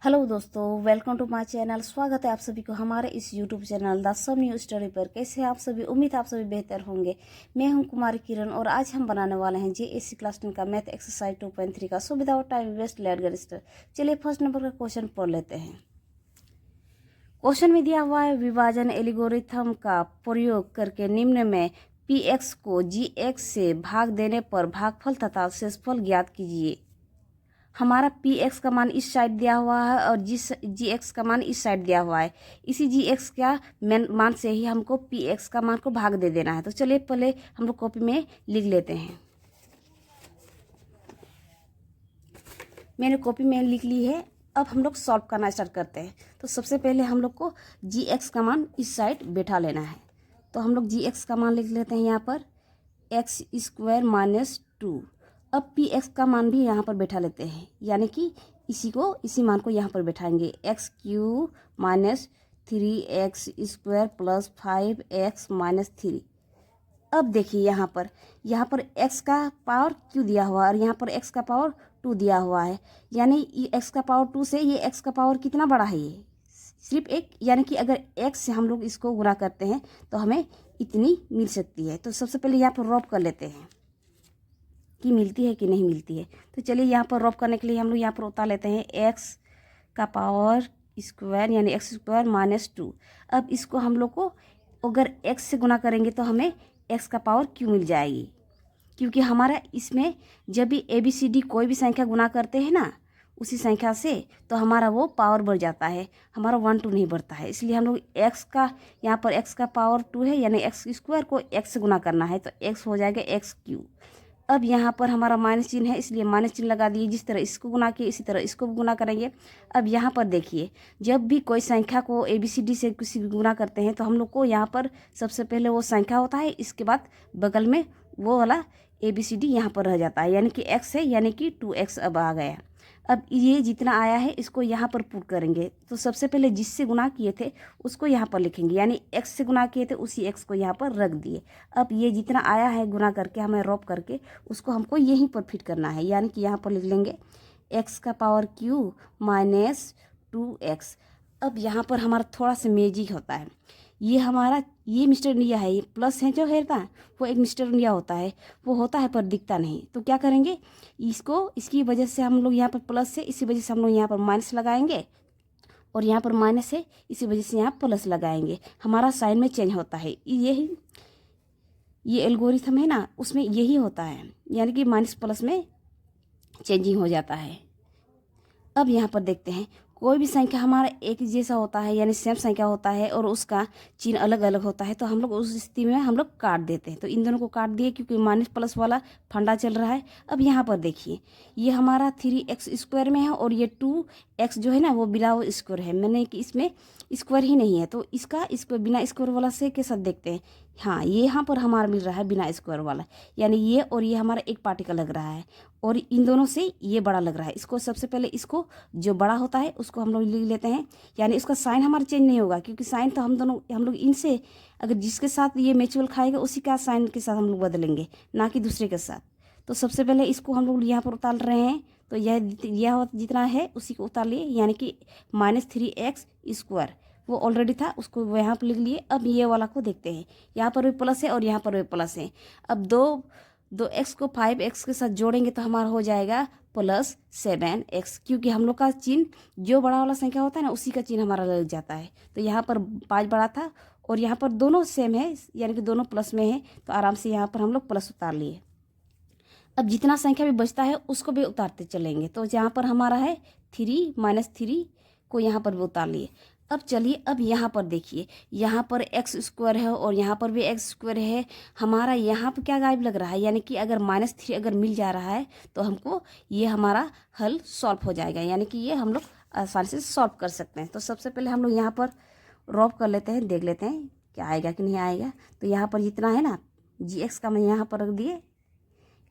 Hello दोस्तों, welcome to my channel. स्वागत है आप सभी को हमारे इस YouTube channel the some new study पर। कैसे हैं आप सभी? उम्मीद है आप सभी बेहतर होंगे। मैं हूं कुमारी किरण और आज हम बनाने वाले हैं जेएससी क्लास 10 का मैथ एक्सरसाइज 2.3 का। So without time waste let's get start. चलिए फर्स्ट नंबर का क्वेश्चन पढ़ लेते हैं। क्वेश्चन में दिया हुआ है विभाजन एल्गोरिथम का प्रयोग करके निम्न में पी एक्स को जी एक्स से भाग देने पर भागफल तथा शेषफल ज्ञात कीजिए। हमारा पी एक्स का मान इस साइड दिया हुआ है और जी एक्स का मान इस साइड दिया हुआ है। इसी जी एक्स का मान से ही हमको पी एक्स का मान को भाग दे देना है। तो चलिए पहले हम लोग कॉपी में लिख लेते हैं। मैंने कॉपी में लिख ली है। अब हम लोग सॉल्व करना स्टार्ट करते हैं। तो सबसे पहले हम लोग को जी एक्स का मान इस साइड बैठा लेना है। तो हम लोग जी एक्स का मान लिख लेते हैं यहाँ पर एक्स स्क्वायर माइनस 2। अब पी एक्स का मान भी यहाँ पर बैठा लेते हैं, यानी कि इसी मान को यहाँ पर बैठाएंगे। X cube minus 3x square plus 5x minus 3। अब देखिए यहाँ पर x का पावर क्यू दिया हुआ है और यहाँ पर x का पावर 2 दिया हुआ है, यानी x का पावर 2 से ये x का पावर कितना बड़ा है, ये सिर्फ एक, यानी कि अगर x से हम लोग इसको गुणा करते हैं तो हमें इतनी मिल सकती है। तो सबसे पहले यहाँ पर रॉप कर लेते हैं कि मिलती है कि नहीं मिलती है। तो चलिए यहाँ पर रॉप करने के लिए हम लोग यहाँ पर उतार लेते हैं x का पावर स्क्वायर यानी एक्स स्क्वायर माइनस 2। अब इसको हम लोग को अगर x से गुना करेंगे तो हमें x का पावर क्यों मिल जाएगी, क्योंकि हमारा इसमें जब भी ABCD कोई भी संख्या गुना करते हैं ना उसी संख्या से, तो हमारा वो पावर बढ़ जाता है, हमारा 1 2 नहीं बढ़ता है। इसलिए हम लोग x का यहाँ पर x का पावर 2 है, यानी एक्स स्क्वायर को x से गुना करना है तो x हो जाएगा एक्स क्यू। अब यहाँ पर हमारा माइनस चिन्ह है, इसलिए माइनस चिन्ह लगा दिए। जिस तरह इसको गुना किए इसी तरह इसको भी गुना करेंगे। अब यहाँ पर देखिए, जब भी कोई संख्या को ABCD से किसी भी गुना करते हैं तो हम लोग को यहाँ पर सबसे पहले वो संख्या होता है, इसके बाद बगल में वो वाला ABCD यहाँ पर रह जाता है, यानी कि x है, यानी कि 2x अब आ गया। अब ये जितना आया है इसको यहाँ पर पुट करेंगे। तो सबसे पहले जिससे गुना किए थे उसको यहाँ पर लिखेंगे, यानी x से गुना किए थे उसी x को यहाँ पर रख दिए। अब ये जितना आया है गुना करके हमें रॉप करके उसको हमको यहीं पर फिट करना है, यानी कि यहाँ पर लिख लेंगे x का पावर क्यू माइनस 2x। अब यहाँ पर हमारा थोड़ा सा मैजिक होता है। ये मिस्टर इंडिया है, ये प्लस है जो है ना, वो एक मिस्टर इंडिया होता है, वो होता है पर दिखता नहीं। तो क्या करेंगे, इसकी वजह से हम लोग यहाँ पर प्लस है, इसी वजह से हम लोग यहाँ पर माइनस लगाएंगे, और यहाँ पर माइनस है इसी वजह से यहाँ प्लस लगाएंगे। हमारा साइन में चेंज होता है। ये एल्गोरिथम है ना, उसमें यही होता है, यानी कि माइनस प्लस में चेंजिंग हो जाता है। अब यहाँ पर देखते हैं, कोई भी संख्या हमारा एक जैसा होता है, यानी सेम संख्या होता है और उसका चिन्ह अलग अलग होता है, तो हम लोग उस स्थिति में हम लोग काट देते हैं। तो इन दोनों को काट दिए क्योंकि माइनस प्लस वाला फंडा चल रहा है। अब यहाँ पर देखिए, ये हमारा 3x स्क्वायर में है और ये 2x जो है ना वो बिना स्क्वायर है, मैंने कि इसमें स्क्वायर ही नहीं है। तो इसका स्क्वायर बिना स्क्वायर वाला से के साथ देखते हैं। हाँ, ये यहाँ पर हमारा मिल रहा है बिना स्क्वायर वाला, यानी ये और ये हमारा एक पार्टिकल लग रहा है और इन दोनों से ये बड़ा लग रहा है। इसको सबसे पहले इसको जो बड़ा होता है उसको हम लोग लिख लेते हैं, यानी इसका साइन हमारा चेंज नहीं होगा, क्योंकि साइन तो हम लोग इनसे अगर जिसके साथ ये म्यूचुअल खाएगा उसी का साइन के साथ हम लोग बदलेंगे, ना कि दूसरे के साथ। तो सबसे पहले इसको हम लोग यहाँ पर उतार रहे हैं, तो यह जितना है उसी को उतार लिए, यानी कि -3x स्क्वायर वो ऑलरेडी था उसको यहाँ पर लिख लिए। अब ये वाला को देखते हैं, यहाँ पर भी प्लस है और यहाँ पर भी प्लस है। अब दो x को 5x के साथ जोड़ेंगे तो हमारा हो जाएगा +7x, क्योंकि हम लोग का चिन्ह जो बड़ा वाला संख्या होता है ना उसी का चिन्ह हमारा लग जाता है। तो यहाँ पर 5 बड़ा था और यहाँ पर दोनों सेम है, यानी कि दोनों प्लस में है, तो आराम से यहाँ पर हम लोग प्लस उतार लिए। अब जितना संख्या भी बचता है उसको भी उतारते चलेंगे। तो यहाँ पर हमारा है 3 -3 को यहाँ पर भी उतार लिए। अब चलिए, अब यहाँ पर देखिए, यहाँ पर x स्क्वायर है और यहाँ पर भी x स्क्वायर है। हमारा यहाँ पर क्या गायब लग रहा है, यानी कि अगर -3 अगर मिल जा रहा है तो हमको ये हमारा हल सॉल्व हो जाएगा, यानी कि ये हम लोग आसानी से सॉल्व कर सकते हैं। तो सबसे पहले हम लोग यहाँ पर रॉप कर लेते हैं, देख लेते हैं क्या आएगा कि नहीं आएगा। तो यहाँ पर जितना है ना gx का मैं यहाँ पर रख दिए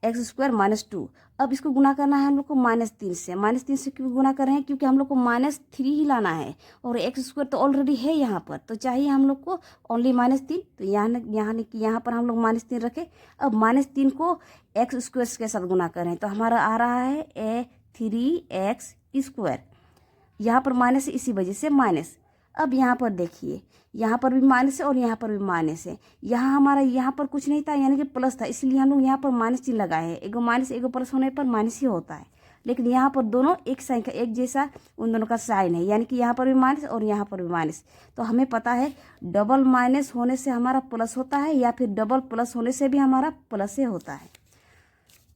एक्स स्क्वायर -2। अब इसको गुना करना है हम लोग को -3 से। -3 से क्यों गुना कर रहे हैं, क्योंकि हम लोग को -3 ही लाना है और एक्स स्क्वायर तो ऑलरेडी है यहाँ पर, तो चाहिए हम लोग को ओनली -3। तो यहाँ पर हम लोग -3 रखें। अब -3 को एक्स स्क्वायर के साथ गुना करें तो हमारा आ रहा है 3x स्क्वायर। यहाँ पर माइनस है, इसी वजह से माइनस। अब यहाँ पर देखिए, यहाँ पर भी माइनस है और यहाँ पर भी माइनस है। यहाँ हमारा यहाँ पर कुछ नहीं था, यानी कि प्लस था, इसलिए हम लोग यहाँ पर माइनस चिन्ह लगाए हैं। एगो माइनस एगो प्लस होने पर माइनस ही होता है, लेकिन यहाँ पर दोनों एक संख्या एक जैसा उन दोनों का साइन है, यानी कि यहाँ पर भी माइनस और यहाँ पर भी माइनस। तो हमें पता है डबल माइनस होने से हमारा प्लस होता है, या फिर डबल प्लस होने से भी हमारा प्लस ही होता है।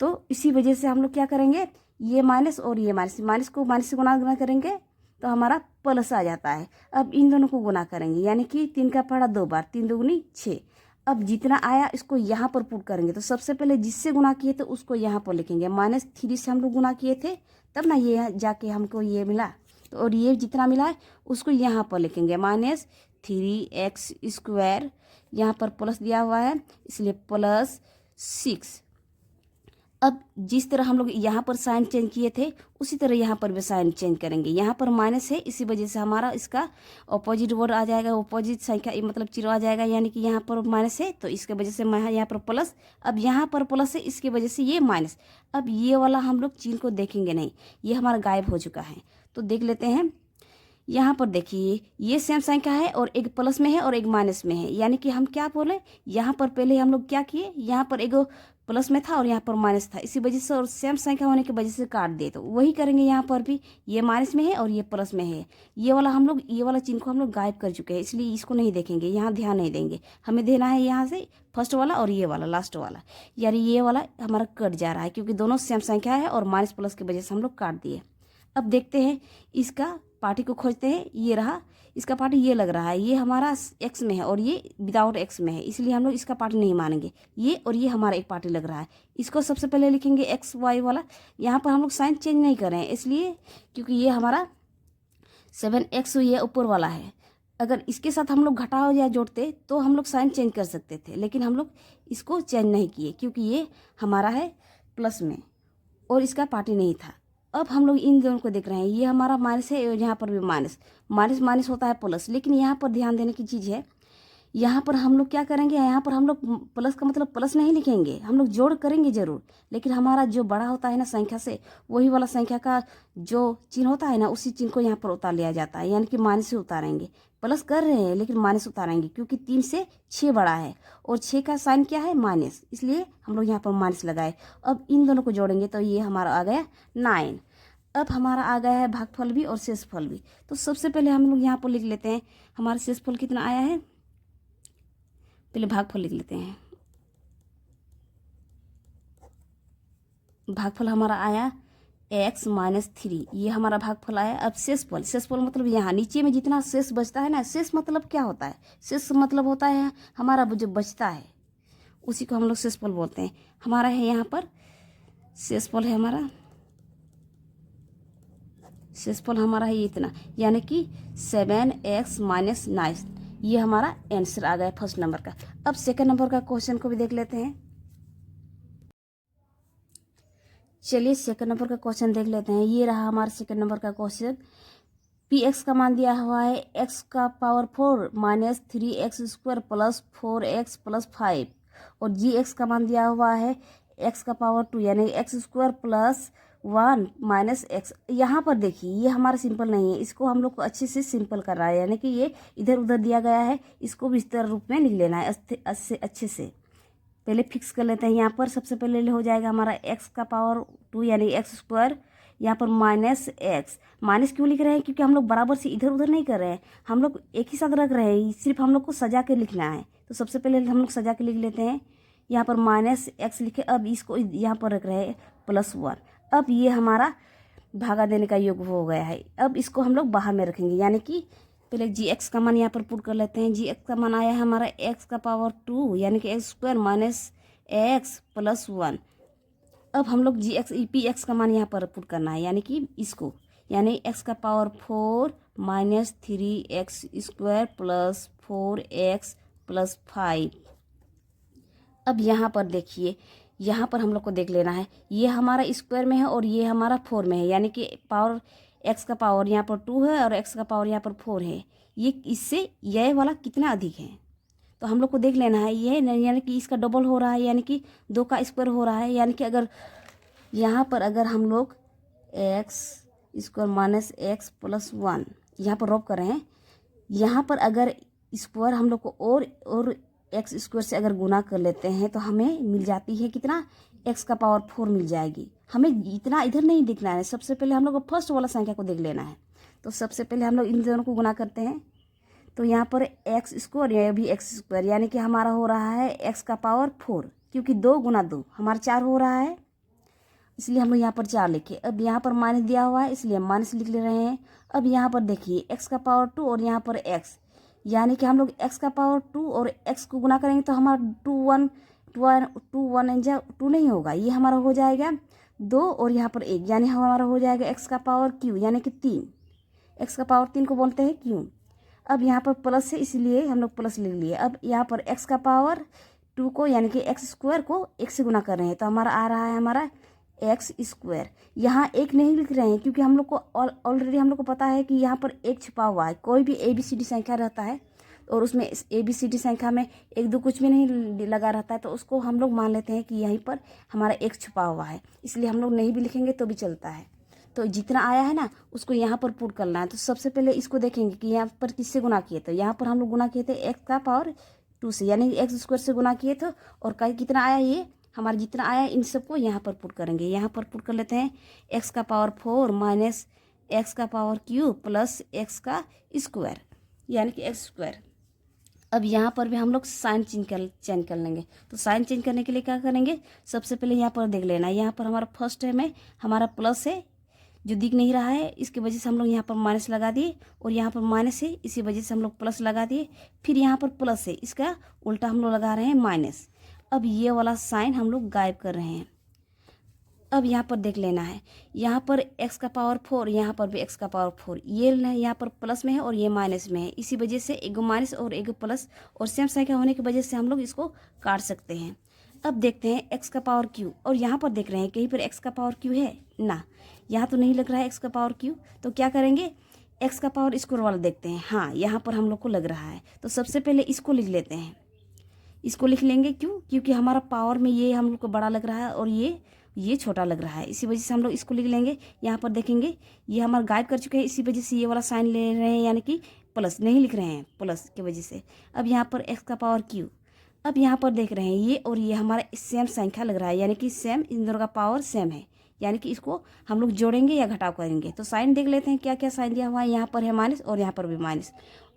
तो इसी वजह से हम लोग क्या करेंगे, ये माइनस और ये माइनस, माइनस को माइनस से गुना करेंगे तो हमारा प्लस आ जाता है। अब इन दोनों को गुना करेंगे, यानी कि 3 का पहाड़ा 2 बार, 3 दूनी 6। अब जितना आया इसको यहाँ पर पुट करेंगे। तो सबसे पहले जिससे गुना किए थे उसको यहाँ पर लिखेंगे। -3 से हम लोग गुना किए थे, तब ना ये जाके हमको ये मिला। तो और ये जितना मिला है उसको यहाँ पर लिखेंगे, -3x²। यहाँ पर प्लस दिया हुआ है इसलिए +6। अब जिस तरह हम लोग यहाँ पर साइन चेंज किए थे उसी तरह यहाँ पर भी साइन चेंज करेंगे। यहाँ पर माइनस है, इसी वजह से हमारा इसका ऑपोजिट वर्ड आ जाएगा, ऑपोजिट संख्या मतलब चिन्ह आ जाएगा, यानी कि यहाँ पर माइनस है तो इसके वजह से यहाँ पर प्लस। अब यहाँ पर प्लस है, इसकी वजह से ये माइनस। अब ये वाला हम लोग चिन्ह को देखेंगे नहीं, ये हमारा गायब हो चुका है। तो देख लेते हैं, यहाँ पर देखिए ये सेम संख्या है और एक प्लस में है और एक माइनस में है, यानी कि हम क्या बोले, यहाँ पर पहले हम लोग क्या किए, यहाँ पर एगो प्लस में था और यहाँ पर माइनस था, इसी वजह से और सेम संख्या होने की वजह से काट दिए। तो वही करेंगे, यहाँ पर भी ये माइनस में है और ये प्लस में है। ये वाला हम लोग ये वाला चिन्ह को हम लोग गायब कर चुके हैं, इसलिए इसको नहीं देखेंगे, यहाँ ध्यान नहीं देंगे। हमें देना है यहाँ से फर्स्ट वाला और ये वाला लास्ट वाला, यानी ये वाला हमारा कट जा रहा है क्योंकि दोनों सेम संख्या है और माइनस प्लस की वजह से हम लोग काट दिए। अब देखते हैं इसका पार्टी को खोजते हैं। ये रहा इसका पार्टी, ये लग रहा है ये हमारा एक्स में है और ये विदाउट एक्स में है, इसलिए हम लोग इसका पार्टी नहीं मानेंगे। ये और ये हमारा एक पार्टी लग रहा है, इसको सबसे पहले लिखेंगे एक्स वाई वाला। यहाँ पर हम लोग साइन चेंज नहीं कर रहे हैं इसलिए क्योंकि ये हमारा 7x ये ऊपर वाला है। अगर इसके साथ हम लोग घटाओ या जोड़ते तो हम लोग साइन चेंज कर सकते थे, लेकिन हम लोग इसको चेंज नहीं किए क्योंकि ये हमारा है प्लस में और इसका पार्टी नहीं था। अब हम लोग इन दोनों को देख रहे हैं, ये हमारा माइनस है और यहाँ पर भी माइनस। माइनस माइनस होता है प्लस, लेकिन यहाँ पर ध्यान देने की चीज़ है, यहाँ पर हम लोग क्या करेंगे, यहाँ पर हम लोग प्लस का मतलब प्लस नहीं लिखेंगे, हम लोग जोड़ करेंगे जरूर, लेकिन हमारा जो बड़ा होता है ना संख्या से, वही वाला संख्या का जो चिन्ह होता है ना उसी चिन्ह को यहाँ पर उतार लिया जाता है, यानी कि माइनस से उतारेंगे। प्लस कर रहे हैं लेकिन माइनस उतारेंगे क्योंकि 3 से 6 बड़ा है और 6 का साइन क्या है माइनस, इसलिए हम लोग यहाँ पर माइनस लगाए। अब इन दोनों को जोड़ेंगे तो ये हमारा आ गया 9। अब हमारा आ गया है भागफल भी और शेषफल भी। तो सबसे पहले हम लोग यहाँ पर लिख लेते हैं हमारा शेषफल कितना आया है, पहले भागफल लिख लेते हैं। भागफल हमारा आया x - 3, ये हमारा भागफल आया। अब शेषफल, शेषफल मतलब यहाँ नीचे में जितना शेष बचता है ना, शेष मतलब क्या होता है, शेष मतलब होता है हमारा जो बचता है उसी को हम लोग शेषफल बोलते हैं। हमारा है यहाँ पर शेषफल है हमारा, शेषफल हमारा है इतना, यानी कि 7x - 9, ये हमारा आंसर आ गया फर्स्ट नंबर का। अब सेकंड नंबर का क्वेश्चन को भी देख लेते हैं। चलिए सेकंड नंबर का क्वेश्चन देख लेते हैं। ये रहा हमारा सेकंड नंबर का क्वेश्चन। px का मान दिया हुआ है x का पावर 4 - 3x² + 4x + 5 और gx का मान दिया हुआ है x का पावर 2 यानी x² + 1 - x। यहाँ पर देखिए ये हमारा सिंपल नहीं है, इसको हम लोग को अच्छे से सिंपल कर रहा है, यानी कि ये इधर उधर दिया गया है, इसको भी इस तरह रूप में लिख लेना है अच्छे से। पहले फिक्स कर लेते हैं। यहाँ पर सबसे पहले हो जाएगा हमारा x का पावर 2 यानी x², यहाँ पर -x। माइनस क्यों लिख रहे हैं, क्योंकि हम लोग बराबर से इधर उधर नहीं कर रहे हैं, हम लोग एक ही साथ रख रहे हैं, सिर्फ हम लोग को सजा के लिखना है। तो सबसे पहले हम लोग सजा के लिख लेते हैं। यहाँ पर -x लिखे, अब इसको यहाँ पर रख रहे हैं +1। अब ये हमारा भागा देने का योग हो गया है। अब इसको हम लोग बाहर में रखेंगे, यानी कि पहले gx का मान यहाँ पर पुट कर लेते हैं। gx का मान आया है हमारा x का पावर 2 यानी कि x² - x + 1। अब हम लोग px का मान यहाँ पर पुट करना है, यानी कि इसको, यानी x का पावर 4 - 3x² + 4x + 5। अब यहाँ पर देखिए, यहाँ पर हम लोग को देख लेना है, ये हमारा स्क्वायर में है और ये हमारा 4 में है, यानी कि पावर x का पावर यहाँ पर 2 है और x का पावर यहाँ पर 4 है। ये इससे यह वाला कितना अधिक है, तो हम लोग को देख लेना है। ये यानी कि इसका डबल हो रहा है, यानी कि 2 का स्क्वायर हो रहा है, यानी कि अगर यहाँ पर अगर हम लोग x square minus x plus 1, यहाँ पर रॉप कर रहे हैं। यहाँ पर अगर स्क्वायर हम लोग को और एक्स स्क्वायर से अगर गुना कर लेते हैं तो हमें मिल जाती है कितना, एक्स का पावर 4 मिल जाएगी। हमें इतना इधर नहीं देखना है, सबसे पहले हम लोग को फर्स्ट वाला संख्या को देख लेना है। तो सबसे पहले हम लोग इन दोनों को गुना करते हैं। तो यहाँ पर एक्स स्क्वायर, यह भी एक्स स्क्वायर, यानी कि हमारा हो रहा है एक्स का पावर 4, क्योंकि 2 गुना 2 हमारा 4 हो रहा है, इसलिए हम लोग यहाँ पर 4 लिखे। अब यहाँ पर माइनस दिया हुआ है इसलिए माइनस लिख ले रहे हैं। अब यहाँ पर देखिए एक्स का पावर 2 और यहाँ पर एक्स, यानी कि हम लोग एक्स का पावर 2 और एक्स को गुना करेंगे तो हमारा 2 नहीं होगा, ये हमारा हो जाएगा 2 और यहाँ पर 1, यानी हमारा हो जाएगा एक्स का पावर क्यू, यानी कि 3। एक्स का पावर 3 को बोलते हैं क्यू। अब यहाँ पर प्लस है इसलिए हम लोग प्लस लिख लिए। अब यहाँ पर एक्स का पावर 2 को यानी कि एक्स स्क्वायर को 1 से गुना कर रहे हैं तो हमारा आ रहा है हमारा एक्स स्क्वायर। यहाँ 1 नहीं लिख रहे हैं क्योंकि हम लोग को ऑलरेडी हम लोग को पता है कि यहाँ पर 1 छुपा हुआ है। कोई भी ABCD संख्या रहता है और उसमें ABCD संख्या में 1 2 कुछ भी नहीं लगा रहता है, तो उसको हम लोग मान लेते हैं कि यहीं पर हमारा 1 छुपा हुआ है, इसलिए हम लोग नहीं भी लिखेंगे तो भी चलता है। तो जितना आया है ना उसको यहाँ पर पुट करना है। तो सबसे पहले इसको देखेंगे कि यहाँ पर किससे गुना किए, तो यहाँ पर हम लोग गुना किए थे एक्स का पावर 2 से, यानी एक्स स्क्वायर से गुना किए थे। और कितना आया, ये हमारा जितना आया इन सबको यहाँ पर पुट करेंगे। यहाँ पर पुट कर लेते हैं एक्स का पावर 4 माइनस एक्स का पावर क्यू प्लस एक्स का स्क्वायर, यानी कि एक्स स्क्वायर। अब यहाँ पर भी हम लोग साइन चेंज कर लेंगे। तो साइन चेंज करने के लिए क्या करेंगे, सबसे पहले यहाँ पर देख लेना, यहाँ पर हमारा फर्स्ट है में हमारा प्लस है जो दिख नहीं रहा है, इसकी वजह से हम लोग यहाँ पर माइनस लगा दिए, और यहाँ पर माइनस है इसी वजह से हम लोग प्लस लगा दिए। फिर यहाँ पर प्लस है, इसका उल्टा हम लोग लगा रहे हैं माइनस। अब ये वाला साइन हम लोग गायब कर रहे हैं। अब यहाँ पर देख लेना है, यहाँ पर एक्स का पावर 4, यहाँ पर भी एक्स का पावर 4, ये यहाँ पर प्लस में है और ये माइनस में है, इसी वजह से एक माइनस और एक प्लस और सेम संख्या होने की वजह से हम लोग इसको काट सकते हैं। अब देखते हैं एक्स का पावर क्यू, और यहाँ पर देख रहे हैं कहीं पर एक्स का पावर क्यू है ना, यहाँ तो नहीं लग रहा है एक्स का पावर क्यू। तो क्या करेंगे, एक्स का पावर स्क्वायर वाला देखते हैं, हाँ यहाँ पर हम लोग को लग रहा है। तो सबसे पहले इसको लिख लेते हैं, इसको लिख लेंगे, क्यों, क्योंकि हमारा पावर में ये हम लोग को बड़ा लग रहा है और ये छोटा लग रहा है, इसी वजह से हम लोग इसको लिख लेंगे। यहाँ पर देखेंगे ये हमारा गायब कर चुके हैं, इसी वजह से ये वाला साइन ले रहे हैं, यानी कि प्लस नहीं लिख रहे हैं प्लस की वजह से। अब यहाँ पर एक्स का पावर क्यू, अब यहाँ पर देख रहे हैं ये और ये हमारा सेम संख्या लग रहा है, यानी कि सेम, इन दोनों का पावर सेम है, यानी कि इसको हम लोग जोड़ेंगे या घटाव करेंगे। तो साइन देख लेते हैं क्या क्या साइन दिया हुआ है, यहाँ पर है माइनस और यहाँ पर भी माइनस,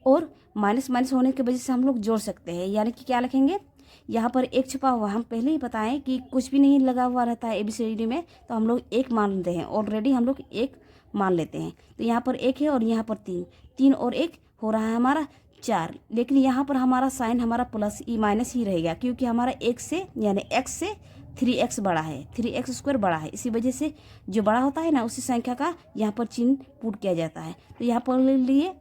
और माइनस माइनस होने की वजह से हम लोग जोड़ सकते हैं, यानी कि क्या लिखेंगे, यहाँ पर 1 छुपा हुआ, हम पहले ही बताएं कि कुछ भी नहीं लगा हुआ रहता है ABCD में, तो हम लोग 1 मानते हैं, ऑलरेडी हम लोग 1 मान लेते हैं। तो यहाँ पर 1 है और यहाँ पर 3 और 1 हो रहा है हमारा 4, लेकिन यहाँ पर हमारा साइन हमारा प्लस माइनस ही रहेगा, क्योंकि हमारा 1 से यानी x से 3x बड़ा है, 3x स्क्वायर बड़ा है, इसी वजह से जो बड़ा होता है ना उसी संख्या का यहाँ पर चिन्ह पुट किया जाता है। तो यहाँ पर लिए,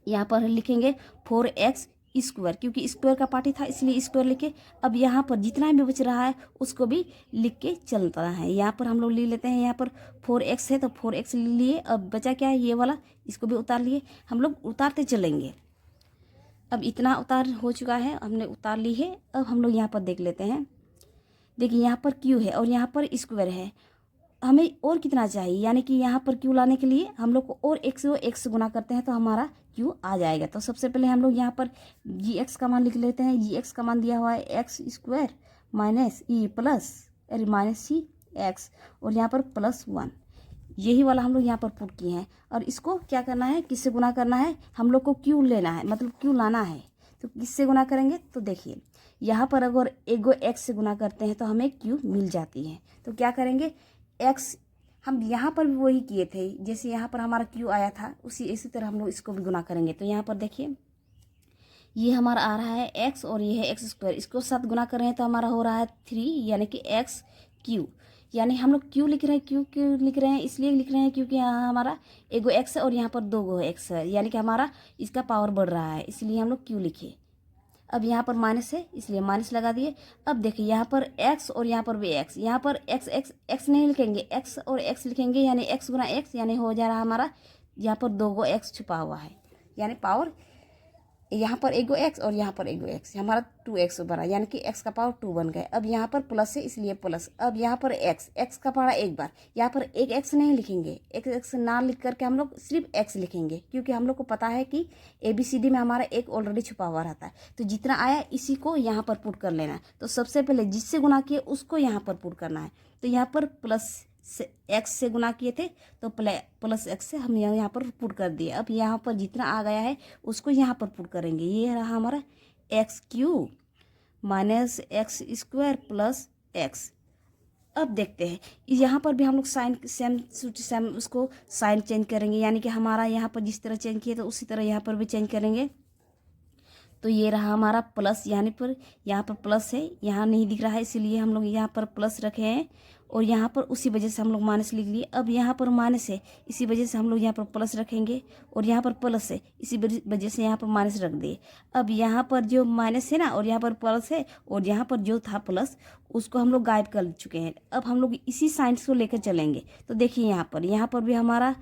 यहाँ पर लिखेंगे 4x स्क्वायर, क्योंकि स्क्वायर का पार्टी था इसलिए स्क्वायर लिखे। अब यहाँ पर जितना भी बच रहा है उसको भी लिख के चलता है। यहाँ पर हम लोग ले लेते हैं, यहाँ पर 4x है तो 4x ले लिए। अब बचा क्या है, ये वाला, इसको भी उतार लिए, हम लोग उतारते चलेंगे। अब इतना उतार हो चुका है, हमने उतार ली है। अब हम लोग यहाँ पर देख लेते हैं, देखिए यहाँ पर क्यू है और यहाँ पर स्क्वायर है, हमें और कितना चाहिए, यानी कि यहाँ पर क्यू लाने के लिए हम लोग को और एक से गुना करते हैं तो हमारा क्यू आ जाएगा। तो सबसे पहले हम लोग यहाँ पर gx का मान लिख लेते हैं। gx का मान दिया हुआ है x square minus e plus minus c x, और यहाँ पर +1, यही वाला हम लोग यहाँ पर पुट किए हैं। और इसको क्या करना है, किससे गुना करना है, हम लोग को क्यू लेना है, मतलब क्यू लाना है। तो किससे गुना करेंगे, तो देखिए यहाँ पर अगर एगो एक्स से गुना करते हैं तो हमें क्यू मिल जाती है। तो क्या करेंगे, एक्स, हम यहाँ पर भी वही किए थे, जैसे यहाँ पर हमारा क्यू आया था इसी तरह हम लोग इसको भी गुना करेंगे। तो यहाँ पर देखिए ये हमारा आ रहा है एक्स और ये है एक्स स्क्वायर, इसको साथ गुना कर रहे हैं तो हमारा हो रहा है 3, यानी कि एक्स क्यू। यानी हम लोग क्यू लिख रहे हैं, क्यू लिख रहे हैं इसलिए लिख रहे हैं क्योंकि यहाँ हमारा एगो एक्स है और यहाँ पर 2 गो एक्स है, यानी कि हमारा इसका पावर बढ़ रहा है, इसलिए हम लोग क्यू लिखे। अब यहाँ पर माइनस है इसलिए माइनस लगा दिए। अब देखिए यहाँ पर x और यहाँ पर भी x, यहाँ पर x नहीं लिखेंगे, x और x लिखेंगे, यानी x गुना x, यानी हो जा रहा हमारा यहाँ पर 2 गो x छुपा हुआ है, यानी पावर यहाँ पर एगो एक्स और यहाँ पर एगो एक्स, हमारा 2x बना, यानी कि x का पावर 2 बन गए। अब यहाँ पर प्लस है इसलिए प्लस। अब यहाँ पर x का पावर एक बार, यहाँ पर एक x नहीं लिखेंगे, एक x ना लिख करके हम लोग सिर्फ x लिखेंगे, क्योंकि हम लोग को पता है कि ABCD में हमारा एक ऑलरेडी छुपा हुआ रहता है। तो जितना आया इसी को यहाँ पर पुट कर लेना है। तो सबसे पहले जिससे गुना किए उसको यहाँ पर पुट करना है। तो यहाँ पर प्लस से x से गुना किए थे तो प्लस x से हम यहाँ पर पुट कर दिए। अब यहाँ पर जितना आ गया है उसको यहाँ पर पुट करेंगे। ये रहा हमारा x³ minus x² plus x। अब देखते हैं यहाँ पर भी हम लोग साइन सेम उसको साइन चेंज करेंगे, यानी कि हमारा यहाँ पर जिस तरह चेंज किए तो उसी तरह यहाँ पर भी चेंज करेंगे। तो ये रहा हमारा प्लस, यहाँ पर प्लस है, यहाँ नहीं दिख रहा है इसीलिए हम लोग यहाँ पर प्लस रखे हैं, और यहाँ पर उसी वजह से हम लोग माइनस लिख लिए। अब यहाँ पर माइनस है इसी वजह से हम लोग यहाँ पर प्लस रखेंगे, और यहाँ पर प्लस है इसी वजह से यहाँ पर माइनस रख दिए। अब यहाँ पर जो माइनस है ना, और यहाँ पर प्लस है, और यहाँ पर जो था प्लस उसको हम लोग गायब कर चुके हैं। अब हम लोग इसी साइन को लेकर चलेंगे। तो देखिए यहाँ पर भी हमारा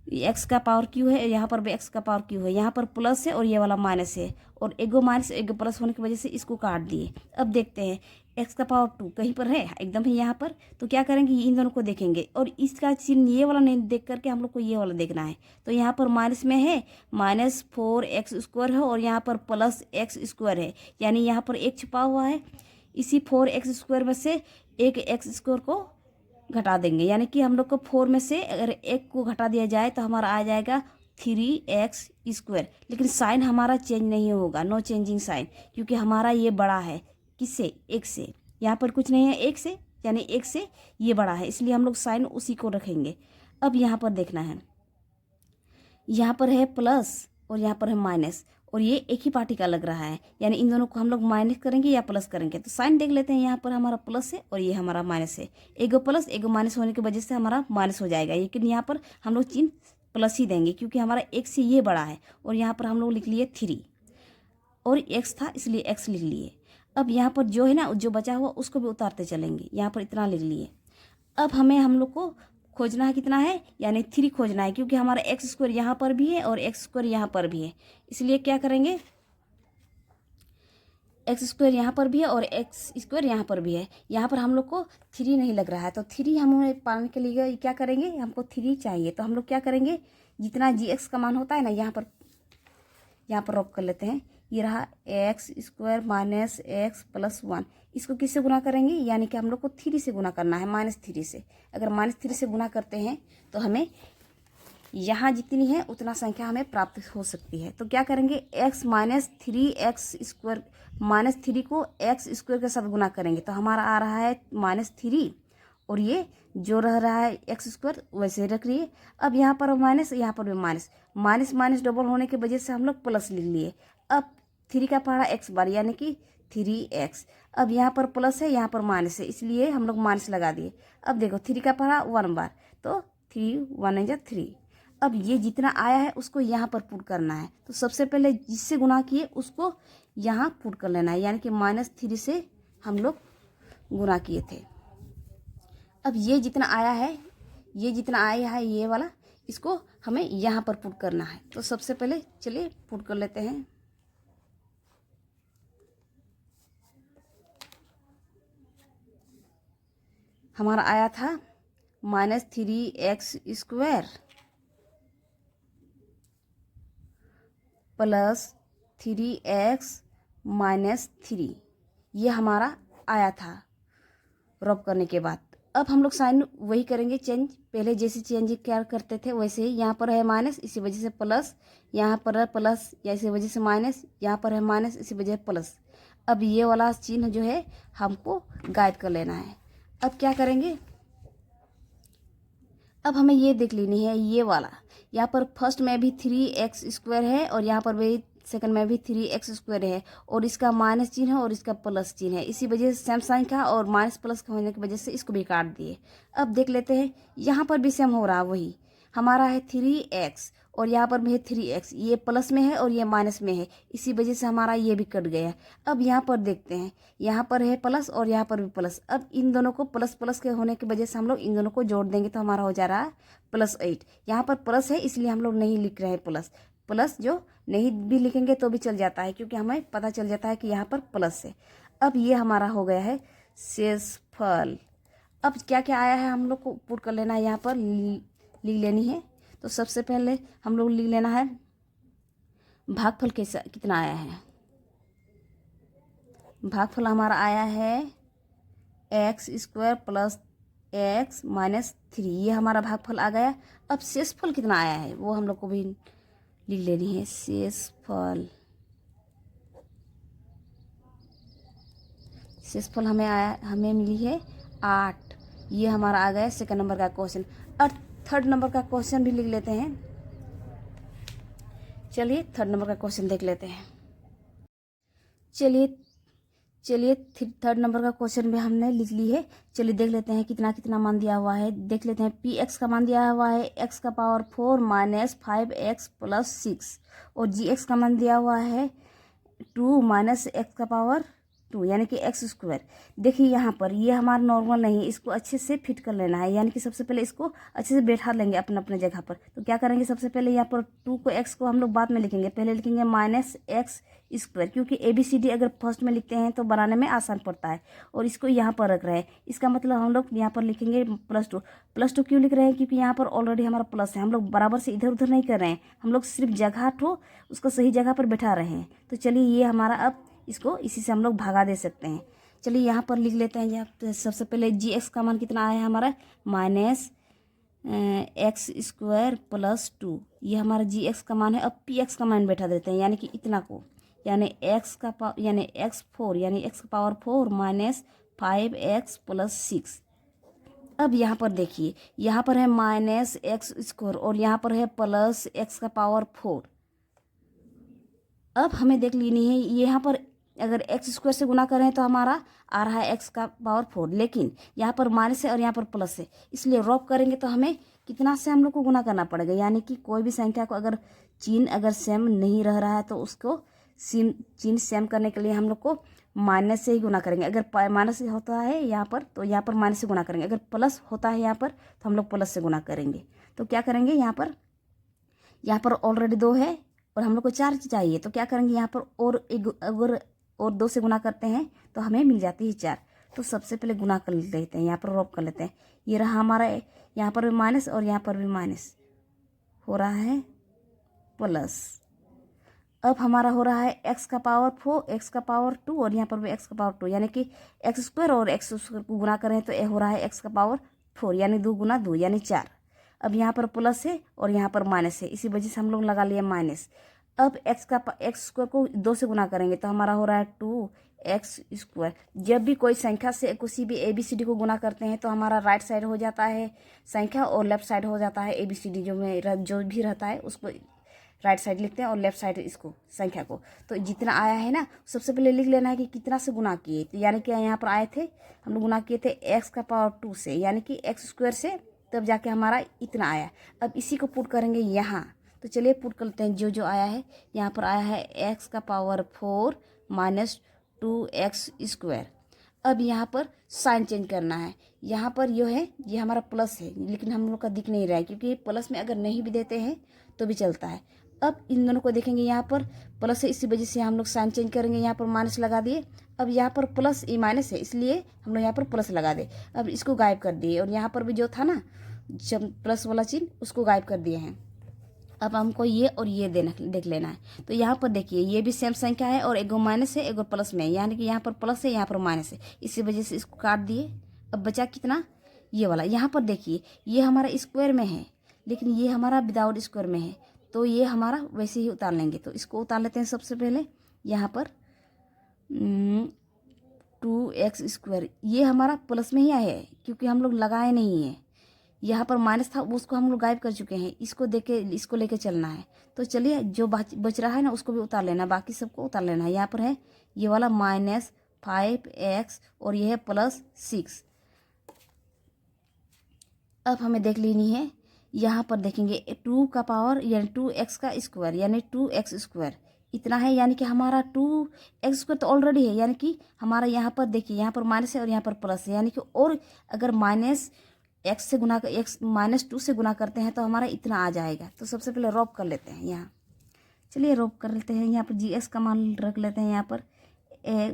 x का पावर q है, यहाँ पर भी x का पावर q है, यहाँ पर प्लस है और ये वाला माइनस है, और एगो माइनस एगो प्लस होने की वजह से इसको काट दिए। अब देखते हैं x का पावर 2 कहीं पर है, एकदम है यहाँ पर। तो क्या करेंगे, इन दोनों को देखेंगे, और इसका चिन्ह ये वाला नहीं देख करके हम लोग को ये वाला देखना है। तो यहाँ पर माइनस में है -4x² है, और यहाँ पर प्लस x² है, यानी यहाँ पर एक छुपा हुआ है। इसी 4x² में से एक x² को घटा देंगे, यानी कि हम लोग को 4 में से अगर एक को घटा दिया जाए तो हमारा आ जाएगा 3x²। लेकिन साइन हमारा चेंज नहीं होगा, नो चेंजिंग साइन, क्योंकि हमारा ये बड़ा है किससे, एक से। यहाँ पर कुछ नहीं है, एक से, यानी एक से ये बड़ा है, इसलिए हम लोग साइन उसी को रखेंगे। अब यहाँ पर देखना है, यहाँ पर है प्लस और यहाँ पर है माइनस, और ये एक ही पार्टी का लग रहा है, यानी इन दोनों को हम लोग माइनस करेंगे या प्लस करेंगे। तो साइन देख लेते हैं, यहाँ पर हमारा प्लस है और ये हमारा माइनस है। एगो प्लस एगो माइनस होने की वजह से हमारा माइनस हो जाएगा, लेकिन यहाँ पर हम लोग चिन्ह प्लस ही देंगे, क्योंकि हमारा एक से ये बड़ा है। और यहाँ पर हम लोग लिख लिए 3, और x था इसलिए x लिख लिए। अब यहाँ पर जो है ना, जो बचा हुआ उसको भी उतारते चलेंगे, यहाँ पर इतना लिख लिए। अब हम लोग को खोजना है कितना है, यानी 3 खोजना है, क्योंकि हमारा x² यहाँ पर भी है और x² यहाँ पर भी है। इसलिए क्या करेंगे, x² यहाँ पर भी है और x² यहाँ पर भी है। यहाँ पर हम लोग को 3 नहीं लग रहा है, तो 3 हमें पाने के लिए क्या करेंगे, हमको 3 चाहिए। तो हम लोग क्या करेंगे, जितना gx का मान होता है ना, यहाँ पर रॉप कर लेते हैं। ये रहा x² माइनस x प्लस 1, इसको किससे गुना करेंगे, यानी कि हम लोग को 3 से गुना करना है, -3 से। अगर -3 से गुना करते हैं तो हमें यहाँ जितनी है उतना संख्या हमें प्राप्त हो सकती है। तो क्या करेंगे, x माइनस 3x² -3 को x² के साथ गुना करेंगे, तो हमारा आ रहा है -3, और ये जो रह रहा है x² वैसे रख लिए। अब यहाँ पर माइनस, यहाँ पर भी माइनस, माइनस डबल होने की वजह से हम लोग प्लस लिख लिए। अब 3 का पहाड़ा x बार, यानी कि 3x। अब यहाँ पर प्लस है, यहाँ पर माइनस है, इसलिए हम लोग माइनस लगा दिए। अब देखो 3 का पहाड़ा 1 बार, तो 3 1 जा 3। अब ये जितना आया है उसको यहाँ पर पुट करना है। तो सबसे पहले जिससे गुना किए उसको यहाँ पुट कर लेना है, यानी कि -3 से हम लोग गुना किए थे। अब ये जितना आया है ये वाला, इसको हमें यहाँ पर पुट करना है। तो सबसे पहले चलिए पुट कर लेते हैं। हमारा आया था -3x² प्लस 3x माइनस 3, ये हमारा आया था रॉप करने के बाद। अब हम लोग साइन वही करेंगे, चेंज पहले जैसे चेंज क्या करते थे वैसे ही। यहाँ पर है माइनस, इसी वजह से प्लस, यहाँ पर है प्लस या इसी वजह से माइनस, यहाँ पर है माइनस, इसी वजह से प्लस। अब ये वाला चिन्ह जो है हमको गायब कर लेना है। अब क्या करेंगे, अब हमें ये देख लेनी है, ये वाला यहाँ पर फर्स्ट में भी 3x² है, और यहाँ पर भी सेकंड में भी 3x² है, और इसका माइनस चिन्ह है और इसका प्लस चिन्ह है। इसी वजह से सेम साइन का और माइनस प्लस का होने की वजह से इसको भी काट दिए। अब देख लेते हैं, यहाँ पर भी सेम हो रहा, वही हमारा है 3x और यहाँ पर भी है 3x, ये प्लस में है और ये माइनस में है, इसी वजह से हमारा ये भी कट गया। अब यहाँ पर देखते हैं, यहाँ पर है प्लस और यहाँ पर भी प्लस। अब इन दोनों को प्लस के होने की वजह से हम लोग इन दोनों को जोड़ देंगे, तो हमारा हो जा रहा है +8। यहाँ पर प्लस है इसलिए हम लोग नहीं लिख रहे हैं प्लस, प्लस जो नहीं भी लिखेंगे तो भी चल जाता है, क्योंकि हमें पता चल जाता है कि यहाँ पर प्लस है। अब ये हमारा हो गया है शेषफल। अब क्या क्या आया है हम लोग को पुट कर लेना है, यहाँ पर लिख लेनी है। तो सबसे पहले हम लोग लिख लेना है भागफल कैसा कितना आया है। भागफल हमारा आया है x² प्लस x माइनस 3, ये हमारा भागफल आ गया। अब शेषफल कितना आया है वो हम लोग को भी लिख लेनी है। शेषफल हमें मिली है 8, ये हमारा आ गया सेकंड नंबर का क्वेश्चन। और थर्ड नंबर का क्वेश्चन भी लिख लेते हैं। चलिए थर्ड नंबर का क्वेश्चन देख लेते हैं। चलिए थर्ड नंबर का क्वेश्चन भी हमने लिख ली है। चलिए देख लेते हैं कितना कितना मान दिया हुआ है। देख लेते हैं px का मान दिया हुआ है x का पावर 4 माइनस 5x प्लस 6, और gx का मान दिया हुआ है 2 माइनस x का पावर 2 यानी कि x²। देखिए यहाँ पर ये हमारा नॉर्मल नहीं है, इसको अच्छे से फिट कर लेना है, यानी कि सबसे पहले इसको अच्छे से बैठा लेंगे अपने अपने जगह पर। तो क्या करेंगे, सबसे पहले यहाँ पर 2 को x को हम लोग बाद में लिखेंगे, पहले लिखेंगे माइनस x², क्योंकि ABCD अगर फर्स्ट में लिखते हैं तो बनाने में आसान पड़ता है। और इसको यहाँ पर रख रहे हैं, इसका मतलब हम लोग यहाँ पर लिखेंगे +2 क्यों लिख रहे हैं, क्योंकि यहाँ पर ऑलरेडी हमारा प्लस है, हम लोग बराबर से इधर उधर नहीं कर रहे हैं, हम लोग सिर्फ जगह उसको सही जगह पर बैठा रहे हैं। तो चलिए ये हमारा अब इसको इसी से हम लोग भगा दे सकते हैं। चलिए यहाँ पर लिख लेते हैं। यहाँ सबसे पहले gx का मान कितना आया है हमारा माइनस x² प्लस 2, ये हमारा gx का मान है। अब px का मान बैठा देते हैं, यानी कि इतना को, यानी x का पावर 4 माइनस 5x प्लस 6। अब यहाँ पर देखिए, यहाँ पर है माइनस x² और यहाँ पर है प्लस x का पावर 4। अब हमें देख लेनी है, यहाँ पर अगर x² से गुना करें तो हमारा आ रहा है x का पावर 4, लेकिन यहाँ पर माइनस है और यहाँ पर प्लस है, इसलिए रॉप करेंगे तो हमें कितना से हम लोग को गुना करना पड़ेगा। यानी कि कोई भी संख्या को अगर चिन्ह अगर सेम नहीं रह रहा है तो उसको चिन्ह सेम करने के लिए हम लोग को माइनस से ही गुना करेंगे। अगर माइनस होता है यहाँ पर तो यहाँ पर माइनस से गुना करेंगे, अगर प्लस होता है यहाँ पर तो हम लोग प्लस से गुना करेंगे। तो क्या करेंगे, यहाँ पर ऑलरेडी 2 है और हम लोग को 4 चाहिए, तो क्या करेंगे, यहाँ पर अगर 2 से गुना करते हैं तो हमें मिल जाती है 4। तो सबसे पहले गुना कर लेते हैं, यहाँ पर रॉप कर लेते हैं। ये रहा हमारा, यहाँ पर भी माइनस और यहाँ पर भी माइनस हो रहा है प्लस। अब हमारा हो रहा है x का पावर 4 x का पावर 2 और यहाँ पर भी x का पावर 2, यानी कि x² और x² को गुना करें तो ये हो रहा है x का पावर 4, यानी 2 गुना 2 यानी 4। अब यहाँ पर प्लस है और यहाँ पर माइनस है, इसी वजह से हम लोग लगा लिए माइनस। अब x² को 2 से गुना करेंगे तो हमारा हो रहा है 2x²। जब भी कोई संख्या से किसी भी ABCD को गुना करते हैं तो हमारा राइट साइड हो जाता है संख्या और लेफ्ट साइड हो जाता है ABCD, जो भी रहता है उसको राइट साइड लिखते हैं और लेफ्ट साइड इसको संख्या को। तो जितना आया है ना, सबसे पहले लिख लेना है कि कितना से गुना किए। तो यानी कि यहाँ पर आए थे, हम लोग गुना किए थे x का पावर 2 से, यानी कि x² से, तब जाके हमारा इतना आया। अब इसी को पुट करेंगे यहाँ। तो चलिए पुट करते हैं जो आया है। यहाँ पर आया है x का पावर 4 माइनस 2x²। अब यहाँ पर साइन चेंज करना है। यहाँ पर ये हमारा प्लस है, लेकिन हम लोग का दिख नहीं रहा है, क्योंकि प्लस में अगर नहीं भी देते हैं तो भी चलता है। अब इन दोनों को देखेंगे, यहाँ पर प्लस है, इसी वजह से हम लोग साइन चेंज करेंगे, यहाँ पर माइनस लगा दिए। अब यहाँ पर प्लस माइनस है, इसलिए हम लोग यहाँ पर प्लस लगा दे। अब इसको गायब कर दिए और यहाँ पर भी जो था ना जब प्लस वाला चिन्ह, उसको गायब कर दिए हैं। अब हमको ये और ये देख लेना है। तो यहाँ पर देखिए, ये भी सेम संख्या है और एगो माइनस है एगो प्लस में है, यानी कि यहाँ पर प्लस है यहाँ पर माइनस है, इसी वजह से इसको काट दिए। अब बचा कितना, ये वाला। यहाँ पर देखिए, ये हमारा स्क्वायर में है लेकिन ये हमारा विदाउट स्क्वायर में है, तो ये हमारा वैसे ही उतार लेंगे। तो इसको उतार लेते हैं सबसे पहले। यहाँ पर 2x², ये हमारा प्लस में ही आया है क्योंकि हम लोग लगाए नहीं है। यहाँ पर माइनस था, उसको हम लोग गायब कर चुके हैं, इसको लेके चलना है। तो चलिए जो बच रहा है ना उसको भी उतार लेना, बाकी सबको उतार लेना है। यहाँ पर है ये वाला -5x और ये है +6। अब हमें देख लेनी है, यहाँ पर देखेंगे 2 का पावर यानी 2x का स्क्वायर यानी 2x² इतना है, यानी कि हमारा 2x² तो ऑलरेडी है, यानी कि हमारा यहाँ पर देखिए, यहाँ पर माइनस है और यहाँ पर प्लस है, यानी कि और अगर -2 से गुना करते हैं तो हमारा इतना आ जाएगा। तो सबसे पहले रॉप कर लेते हैं यहाँ। चलिए रोप कर लेते हैं। यहाँ पर जी एक्स का मान रख लेते हैं यहाँ पर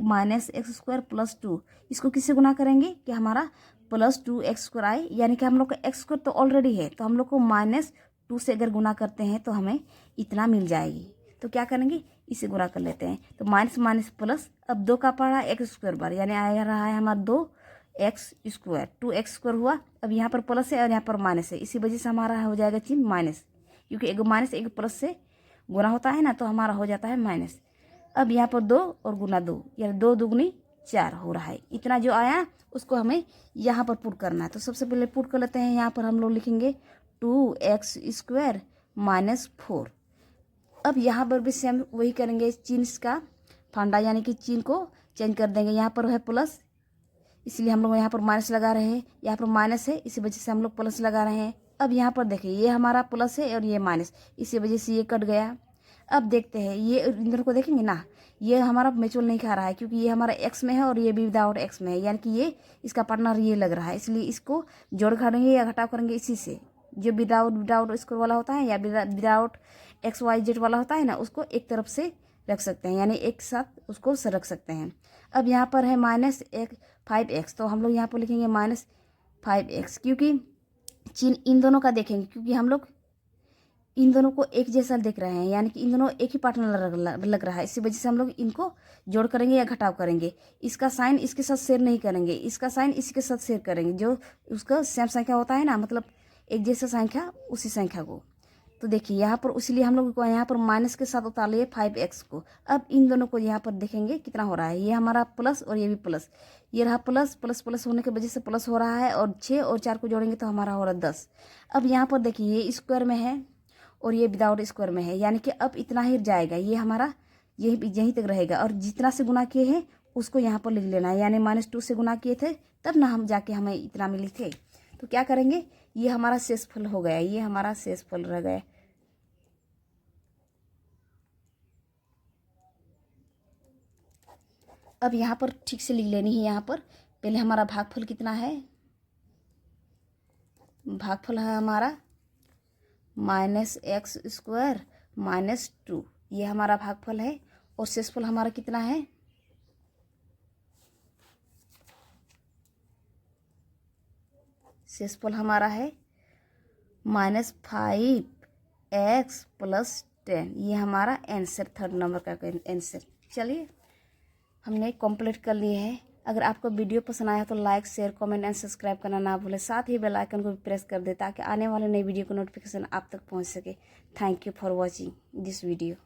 माइनस एक्स स्क्वायर प्लस 2। इसको किससे गुना करेंगे कि हमारा प्लस 2x² आए, यानी कि हम लोग का x² तो ऑलरेडी है, तो हम लोग को -2 से अगर गुना करते हैं तो हमें इतना मिल जाएगी। तो क्या करेंगे, इसे गुना कर लेते हैं। तो माइनस माइनस प्लस, अब 2 का पड़ा x² बार, यानी आ रहा है हमारा 2x², 2x² हुआ। अब यहाँ पर प्लस है और यहाँ पर माइनस है, इसी वजह से हमारा हो जाएगा चिन्ह माइनस, क्योंकि एक माइनस एक प्लस से गुना होता है ना, तो हमारा हो जाता है माइनस। अब यहाँ पर 2 और गुना 2, यानी 2 दूगुनी 4 हो रहा है। इतना जो आया उसको हमें यहाँ पर पुट करना है। तो सबसे पहले पुट कर लेते हैं। यहाँ पर हम लोग लिखेंगे 2x² - 4। अब यहाँ पर भी सेम वही करेंगे, चिन्ह का फंडा, यानी कि चिन्ह को चेंज कर देंगे। यहाँ पर है प्लस, इसलिए हम लोग यहाँ पर माइनस लगा रहे हैं। यहाँ पर माइनस है, इसी वजह से हम लोग प्लस लगा रहे हैं। अब यहाँ पर देखिए, ये हमारा प्लस है और ये माइनस, इसी वजह से ये कट गया। अब देखते हैं, ये इन दोनों को देखेंगे ना, ये हमारा म्यूचुअल नहीं खा रहा है, क्योंकि ये हमारा x में है और ये भी विदाउट x में है, यानी कि ये इसका पार्टनर ये लग रहा है, इसलिए इसको जोड़ करेंगे या घटाव करेंगे इसी से। जो विदाउट स्क्वायर वाला होता है या विदाउट XYZ वाला होता है ना, उसको एक तरफ से रख सकते हैं, यानी एक साथ उसको रख सकते हैं। अब यहाँ पर है -5x, तो हम लोग यहाँ पर लिखेंगे -5x, क्योंकि चिन्ह इन दोनों का देखेंगे, क्योंकि हम लोग इन दोनों को एक जैसा देख रहे हैं, यानी कि इन दोनों एक ही पार्टनर लग रहा है, इसी वजह से हम लोग इनको जोड़ करेंगे या घटाव करेंगे। इसका साइन इसके साथ शेयर नहीं करेंगे, इसका साइन इसके साथ शेयर करेंगे, जो उसका सेम संख्या होता है ना, मतलब एक जैसा संख्या उसी संख्या को। तो देखिए यहाँ पर, इसलिए हम लोग को यहाँ पर माइनस के साथ उतार लिए 5x को। अब इन दोनों को यहाँ पर देखेंगे कितना हो रहा है, ये हमारा प्लस और ये भी प्लस, ये रहा प्लस प्लस प्लस होने की वजह से प्लस हो रहा है, और 6 और 4 को जोड़ेंगे तो हमारा हो रहा है 10। अब यहाँ पर देखिए, ये स्क्वायर में है और ये विदाउट स्क्वायर में है, यानी कि अब इतना ही जाएगा, ये हमारा यहीं तक रहेगा। और जितना से गुना किए हैं उसको यहाँ पर लिख लेना है, यानी -2 से गुना किए थे तब ना हम जाके हमें इतना मिली थे। तो क्या करेंगे, ये हमारा शेषफल हो गया, ये हमारा शेषफल रह गया। अब यहाँ पर ठीक से लिख लेनी है। यहाँ पर पहले हमारा भागफल कितना है, भागफल है हमारा -x² - 2, ये हमारा भागफल है। और शेषफल हमारा कितना है, शेषफल हमारा है -5x + 10, ये हमारा आंसर, थर्ड नंबर का आंसर। चलिए हमने कंप्लीट कर लिए हैं। अगर आपको वीडियो पसंद आया तो like, share, comment and subscribe करना ना भूलें। साथ ही बेल आइकन को भी प्रेस कर दें ताकि आने वाले नई वीडियो का नोटिफिकेशन आप तक पहुंच सके। Thank you for watching this video.